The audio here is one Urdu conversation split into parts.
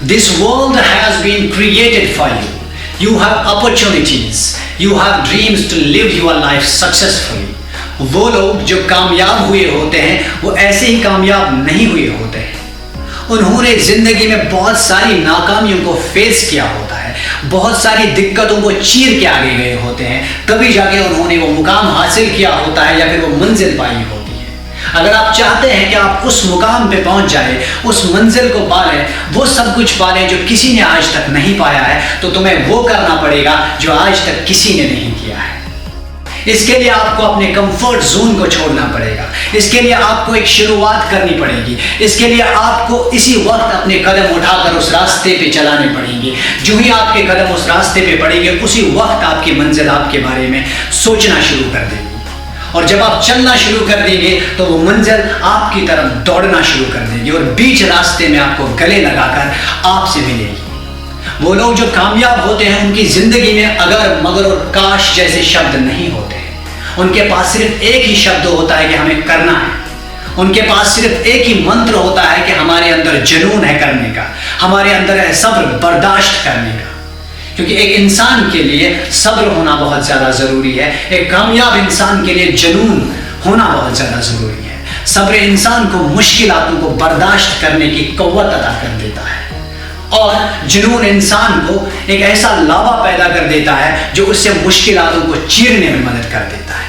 This world has been created for you. You have opportunities. You have dreams to live your life successfully. وہ لوگ جو کامیاب ہوئے ہوتے ہیں وہ ایسے ہی کامیاب نہیں ہوئے ہوتے ہیں. انہوں نے زندگی میں بہت ساری ناکامیوں کو فیس کیا ہوتا ہے, بہت ساری دقتوں کو چیر کے آگے گئے ہوتے ہیں, تبھی جا کے انہوں نے وہ مقام حاصل کیا ہوتا ہے یا پھر وہ منزل پائی ہوتی ہے. اگر آپ چاہتے ہیں کہ آپ اس مقام پہ پہنچ جائیں, اس منزل کو پالیں, وہ سب کچھ پالیں جو کسی نے آج تک نہیں پایا ہے, تو تمہیں وہ کرنا پڑے گا جو آج تک کسی نے نہیں کیا ہے. اس کے لیے آپ کو اپنے کمفرٹ زون کو چھوڑنا پڑے گا. اس کے لیے آپ کو ایک شروعات کرنی پڑے گی. اس کے لیے آپ کو اسی وقت اپنے قدم اٹھا کر اس راستے پہ چلانے پڑیں گے. جو ہی آپ کے قدم اس راستے پہ پڑیں گے, اسی وقت آپ کی منزل آپ کے بارے میں سوچنا شروع کر دے گی. اور جب آپ چلنا شروع کر دیں گے تو وہ منزل آپ کی طرف دوڑنا شروع کر دے گی, اور بیچ راستے میں آپ کو گلے لگا کر آپ سے ملے گی. وہ لوگ جو کامیاب ہوتے ہیں ان کی زندگی میں اگر مگر اور کاش جیسے شبد نہیں ہوتے. ان کے پاس صرف ایک ہی شبد ہوتا ہے کہ ہمیں کرنا ہے. ان کے پاس صرف ایک ہی منتر ہوتا ہے کہ ہمارے اندر جنون ہے کرنے کا, ہمارے اندر ہے صبر برداشت کرنے کا. کیونکہ ایک انسان کے لیے صبر ہونا بہت زیادہ ضروری ہے. ایک کامیاب انسان کے لیے جنون ہونا بہت زیادہ ضروری ہے. صبر انسان کو مشکلاتوں کو برداشت کرنے کی قوت عطا کر دیتا ہے, اور جنون انسان کو ایک ایسا لاوا پیدا کر دیتا ہے جو اس سے مشکلاتوں کو چیرنے میں مدد کر دیتا ہے.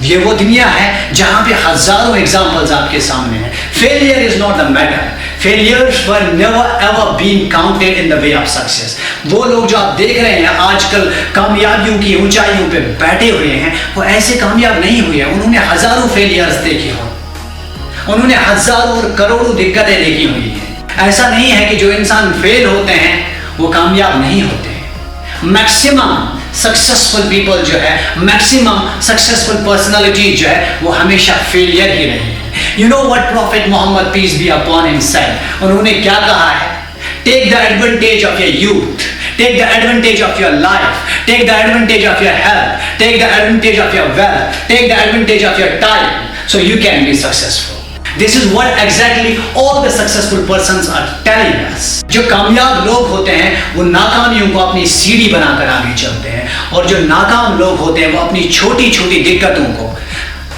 یہ وہ دنیا ہے جہاں پہ ہزاروں ایگزامپلز آپ کے سامنے ہیں. Failure is not the matter. Failures were never ever being counted in the way of success. وہ لوگ جو آپ دیکھ رہے ہیں آج کل کامیابیوں کی اونچائیوں پہ بیٹھے ہوئے ہیں, وہ ایسے کامیاب نہیں ہوئے. انہوں نے ہزاروں فیلئرز دیکھے ہوں, انہوں نے ہزاروں اور کروڑوں دقتیں دیکھی ہوئی ہیں. ایسا نہیں ہے کہ جو انسان فیل ہوتے ہیں وہ کامیاب نہیں ہوتے. میکسیمم سکسیسفل پیپل جو ہے, میکسیمم سکسیسفل پرسنالٹی جو ہے, وہ ہمیشہ فیلئر ہی رہے ہیں. You know what Prophet Muhammad peace be upon him said? انہوں نے کیا کہا ہے؟ Take the advantage of your youth, take the advantage of your life, take the advantage of your health, take the advantage of your wealth, take the advantage of your time, so you can be successful. This is what exactly all the successful persons are telling us. جو کامیاب لوگ ہوتے ہیں وہ ناکامیوں کو اپنی سیڑھی بنا کر آگے چلتے ہیں, اور جو ناکام لوگ ہوتے ہیں وہ اپنی چھوٹی چھوٹی دقتوں کو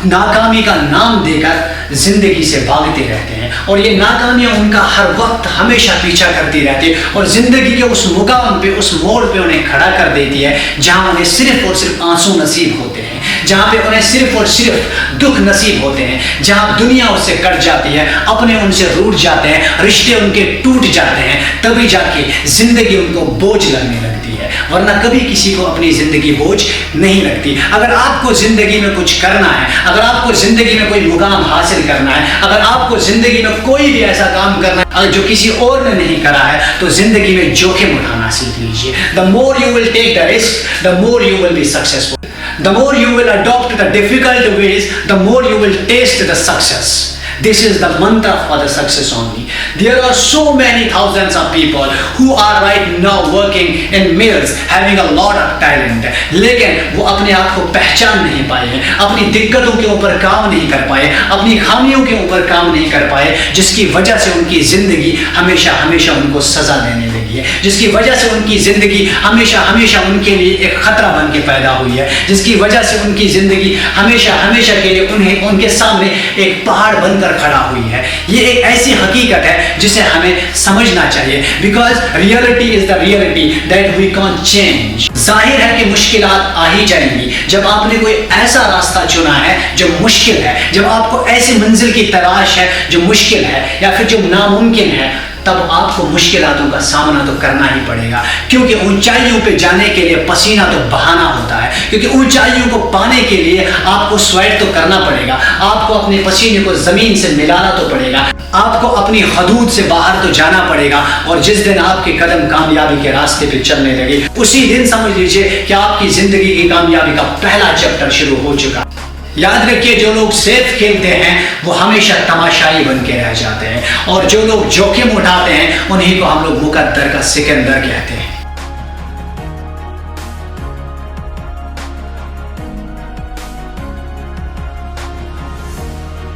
ناکامی کا نام دے کر زندگی سے بھاگتے رہتے ہیں. اور یہ ناکامیاں ان کا ہر وقت ہمیشہ پیچھا کرتی رہتی ہے, اور زندگی کے اس مقام پہ, اس موڑ پہ انہیں کھڑا کر دیتی ہے جہاں انہیں صرف اور صرف آنسو نصیب ہوتے ہیں, جہاں پہ انہیں صرف اور صرف دکھ نصیب ہوتے ہیں, جہاں دنیا اس سے کٹ جاتی ہے, اپنے ان سے روٹ جاتے ہیں, رشتے ان کے ٹوٹ جاتے ہیں, تبھی جا کے زندگی ان کو بوجھ لگنے لگتی ہے. ورنہ کبھی کسی کو اپنی زندگی بوجھ نہیں لگتی. اگر آپ کو زندگی میں کچھ کرنا ہے, اگر آپ کو زندگی میں کوئی مقام حاصل کرنا ہے, اگر آپ کو زندگی میں کوئی بھی ایسا کام کرنا ہے جو کسی اور نے نہیں کرا ہے, تو زندگی میں جوخم اٹھانا سیکھ لیجیے. The more you will take the risk, the more you will be successful. The more you will adopt the difficult ways, the more you will taste the success. This is the mantra for the success only. There are so many thousands of people who are right now working in mills, having a lot of talent. لیکن وہ اپنے آپ کو پہچان نہیں پائے ہیں, اپنی دقتوں کے اوپر کام نہیں کر پائے, اپنی خامیوں کے اوپر کام نہیں کر پائے, جس کی وجہ سے ان کی زندگی ہمیشہ ہمیشہ ان کو سزا دینے لگی ہے, جس کی وجہ سے ان کی زندگی ہمیشہ ہمیشہ ان کے لیے ایک خطرہ بن کے پیدا ہوئی ہے, جس کی وجہ سے ان کی زندگی ہمیشہ ہمیشہ کے لیے ان کے سامنے ایک پہاڑ بن کر کھڑا ہوئی ہے. یہ ایک ایسی حقیقت ہے جسے ہمیں سمجھنا چاہیے, because reality is the reality that we can't change. ظاہر ہے کہ مشکلات آ ہی جائیں گی. جب آپ نے کوئی ایسا راستہ چنا ہے جو مشکل ہے, جب آپ کو ایسی منزل کی تلاش ہے جو مشکل ہے یا پھر جو ناممکن ہے, تب آپ کو مشکلاتوں کا سامنا تو کرنا ہی پڑے گا. کیونکہ اونچائیوں پہ جانے کے لیے پسینہ تو بہانا ہوتا ہے, کیونکہ اونچائیوں کو پانے کے لیے آپ کو سویٹ تو کرنا پڑے گا, آپ کو اپنے پسینے کو زمین سے ملانا تو پڑے گا, آپ کو اپنی حدود سے باہر تو جانا پڑے گا. اور جس دن آپ کے قدم کامیابی کے راستے پہ چلنے لگے, اسی دن سمجھ لیجیے کہ آپ کی زندگی کی کامیابی کا پہلا چیپٹر شروع ہو چکا. یاد رکھیے, جو لوگ سیف کھیلتے ہیں وہ ہمیشہ تماشائی بن کے رہ جاتے ہیں, اور جو لوگ جوخم اٹھاتے ہیں انہیں کو ہم لوگ مقدر کا سکندر کہتے ہیں.